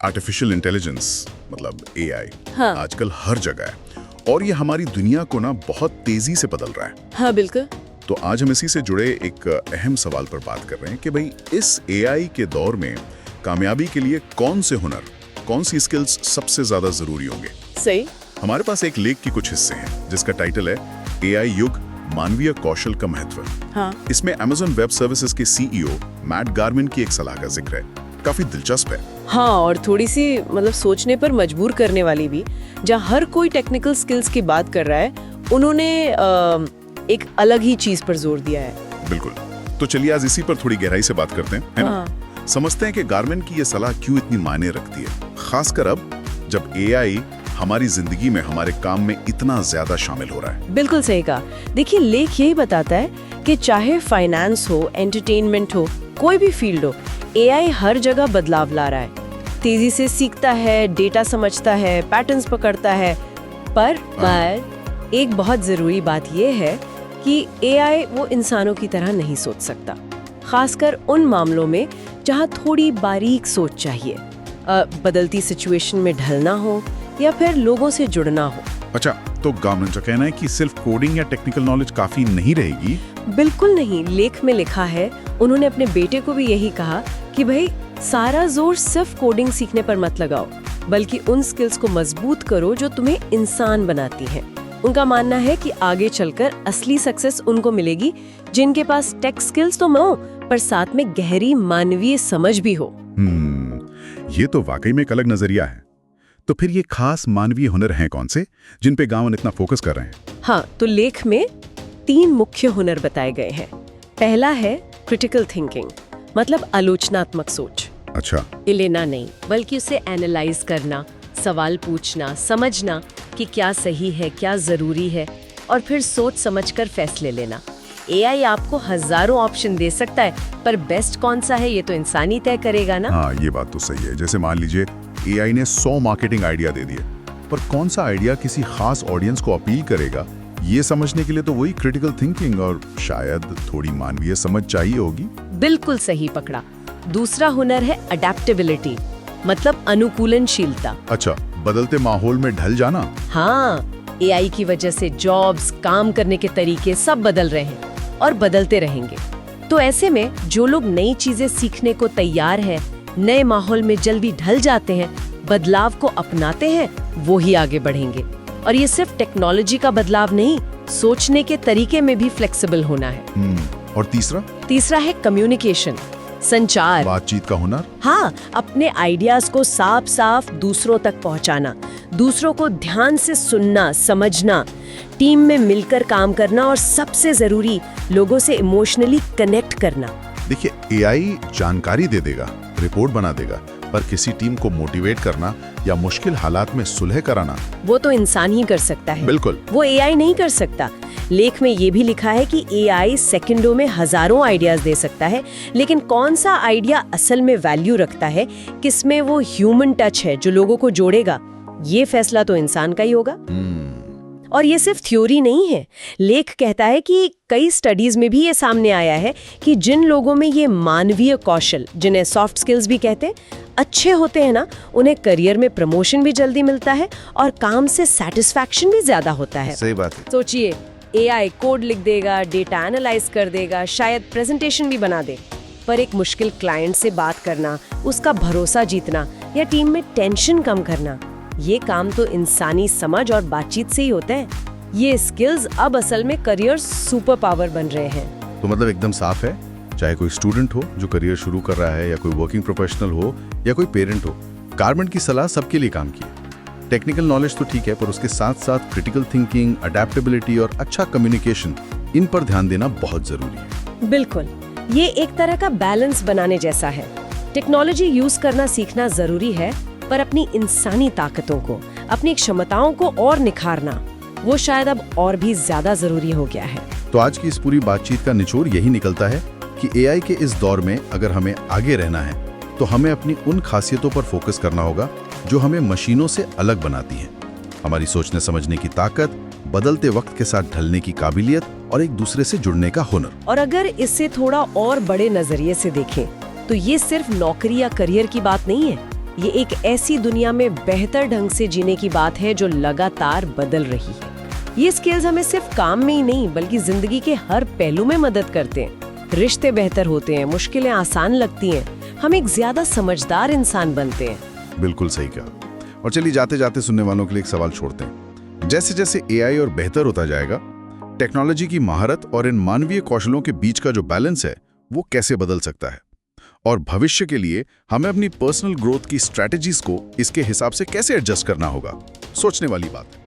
Artificial intelligence मतलब AI हाँ। आजकल हर जगह है और ये हमारी दुनिया को ना बहुत तेजी से बदल रहा है। हाँ बिल्कुल। तो आज हम इसी से जुड़े एक अहम सवाल पर बात कर रहे हैं कि भाई इस एआई के दौर में कामयाबी के लिए कौन से हुनर, कौन सी स्किल्स सबसे ज्यादा जरूरी होंगे। सही। हमारे पास एक लेख की कुछ हिस्से हैं जिसका टाइटल है एआई युग, मानवीय कौशल का महत्व। हाँ। इसमें अमेज़न वेब सर्विसेज के सीईओ मैट गार्मिन की एक सलाह का जिक्र है। काफी दिलचस्प है। हाँ, और थोड़ी सी मतलब सोचने पर मजबूर करने वाली भी। जहाँ हर कोई टेक्निकल स्किल्स की बात कर रहा है, उन्होंने एक अलग ही चीज पर जोर दिया है। बिल्कुल। तो चलिए आज इसी पर थोड़ी गहराई से बात करते हैं, है ना? समझते हैं कि गार्मिन की ये सलाह क्यों इतनी मायने रखती है, खासकर अब जब एआई हमारी जिंदगी में, हमारे काम में इतना ज्यादा शामिल हो रहा है। बिल्कुल सही कहा। देखिए, लेख यही बताता है कि चाहे फाइनेंस हो, एंटरटेनमेंट हो, कोई भी फील्ड हो, एआई हर जगह बदलाव ला रहा है। तेजी से सीखता है, डेटा समझता है, पैटर्न्स पकड़ता है। पर एक बहुत जरूरी बात यह है कि एआई वो इंसानों की तरह नहीं सोच सकता, खासकर उन मामलों में जहां थोड़ी बारीक सोच चाहिए, बदलती सिचुएशन में ढलना हो या फिर लोगों से जुड़ना हो। अच्छा, तो गार्मिन का कहना है कि सिर्फ कोडिंग या टेक्निकल नॉलेज काफी नहीं रहेगी। बिल्कुल नहीं। लेख में लिखा है, उन्होंने अपने बेटे को भी यही कहा कि भाई सारा जोर सिर्फ कोडिंग सीखने पर मत लगाओ, बल्कि उन स्किल्स को मजबूत करो जो तुम्हें इंसान बनाती हैं। उनका मानना है कि आगे चलकर असली सक्सेस उनको मिलेगी जिनके पास टेक स्किल्स तो हो, पर साथ में गहरी मानवीय समझ भी हो। ये तो वाकई में एक अलग नजरिया है। तो फिर ये खास मानवीय हुनर हैं कौन से, जिन पे गार्मिन इतना फोकस कर रहे हैं? हाँ, तो लेख में 3 मुख्य हुनर बताए गए हैं। पहला है क्रिटिकल थिंकिंग, मतलब आलोचनात्मक सोच। अच्छा। लेना नहीं, बल्कि उसे एनालाइज करना, सवाल पूछना, समझना कि क्या सही है, क्या जरूरी है, और फिर सोच समझकर फैसले लेना। एआई आपको हजारों ऑप्शन दे सकता है, पर बेस्ट कौन सा है ये तो इंसान ही तय करेगा ना। हाँ, ये बात तो सही है। जैसे मान लीजिए एआई ने 100 मार्केटिंग आइडिया दे दिए, पर कौन सा आइडिया किसी खास ऑडियंस को अपील करेगा, ये समझने के लिए तो वही क्रिटिकल थिंकिंग और शायद थोड़ी मानवीय समझ चाहिए होगी। बिल्कुल सही पकड़ा। दूसरा हुनर है अडेप्टेबिलिटी, मतलब अनुकूलनशीलता। अच्छा, बदलते माहौल में ढल जाना। हाँ, एआई की वजह से जॉब्स, काम करने के तरीके सब बदल रहे हैं और बदलते रहेंगे। तो ऐसे में जो लोग नई चीजें सीखने को तैयार हैं, नए माहौल में जल्दी ढल जाते हैं, बदलाव को अपनाते हैं, वो ही आगे बढ़ेंगे। और ये सिर्फ टेक्नोलॉजी का बदलाव नहीं, सोचने के तरीके में भी फ्लेक्सिबल होना है। और तीसरा है कम्युनिकेशन, संचार, बातचीत का हुनर। हाँ, अपने आइडियाज को साफ साफ दूसरों तक पहुंचाना, दूसरों को ध्यान से सुनना, समझना, टीम में मिलकर काम करना, और सबसे जरूरी लोगों से इमोशनली कनेक्ट करना। देखिए, एआई जानकारी दे देगा, रिपोर्ट बना देगा, पर किसी टीम को मोटिवेट करना या मुश्किल हालात में सुलह कराना, वो तो इंसान ही कर सकता है। बिल्कुल, वो एआई नहीं कर सकता। लेख में ये भी लिखा है कि एआई सेकंडों में हजारों आइडियाज दे सकता है, लेकिन कौन सा आइडिया असल में वैल्यू रखता है, किसमें वो ह्यूमन टच है जो लोगों को जोड़ेगा, ये फैसला तो इंसान का ही होगा। और ये सिर्फ थ्योरी नहीं है। लेख कहता है कि कई स्टडीज में भी ये सामने आया है कि जिन लोगों में ये मानवीय कौशल, जिन्हें सॉफ्ट स्किल्स भी कहते हैं, अच्छे होते हैं ना, उन्हें करियर में प्रमोशन भी जल्दी मिलता है और काम से सेटिस्फैक्शन भी ज्यादा होता है। सही बात है। सोचिए, एआई कोड लिख देगा, डेटा एनालाइज कर देगा, शायद प्रेजेंटेशन भी बना दे, पर एक मुश्किल क्लाइंट से बात करना, उसका भरोसा जीतना या टीम में टेंशन कम करना, ये काम तो इंसानी समझ और बातचीत से ही होता है। ये स्किल्स अब असल में करियर सुपर पावर बन रहे हैं। तो मतलब एकदम साफ है, चाहे कोई स्टूडेंट हो जो करियर शुरू कर रहा है, या कोई वर्किंग प्रोफेशनल हो, या कोई पेरेंट हो, गार्मिन की सलाह सबके लिए काम की है। टेक्निकल नॉलेज तो ठीक है, पर उसके साथ साथ क्रिटिकल थिंकिंग, अडेप्टेबिलिटी और अच्छा कम्युनिकेशन, इन पर ध्यान देना बहुत जरूरी है। बिल्कुल, ये एक तरह का बैलेंस बनाने जैसा है। टेक्नोलॉजी यूज करना सीखना जरूरी है, पर अपनी इंसानी ताकतों को, अपनी क्षमताओं को और निखारना, वो शायद अब और भी ज्यादा जरूरी हो गया है। तो आज की इस पूरी बातचीत का निचोड़ यही निकलता है कि एआई के इस दौर में अगर हमें आगे रहना है, तो हमें अपनी उन खासियतों पर फोकस करना होगा जो हमें मशीनों से अलग बनाती हैं। हमारी सोचने समझने की ताकत, बदलते वक्त के साथ ढलने की काबिलियत और एक दूसरे से जुड़ने का हुनर। और अगर इससे थोड़ा और बड़े नजरिए से देखें, तो ये सिर्फ नौकरी या करियर की बात नहीं है, ये एक ऐसी दुनिया में बेहतर ढंग से जीने की बात है जो लगातार बदल रही है। ये स्किल्स हमें सिर्फ काम में ही नहीं बल्कि जिंदगी के हर पहलू में मदद करते हैं। रिश्ते बेहतर होते हैं, मुश्किलें आसान लगती हैं, हम एक ज्यादा समझदार इंसान बनते हैं। बिल्कुल सही कहा। और चलिए जाते जाते सुनने वालों के लिए एक सवाल छोड़ते हैं। जैसे जैसे एआई और बेहतर होता जाएगा, टेक्नोलॉजी की महारत और इन मानवीय कौशलों के बीच का जो बैलेंस है वो कैसे बदल सकता है, और भविष्य के लिए हमें अपनी पर्सनल ग्रोथ की स्ट्रैटेजीज को इसके हिसाब से कैसे एडजस्ट करना होगा। सोचने वाली बात है।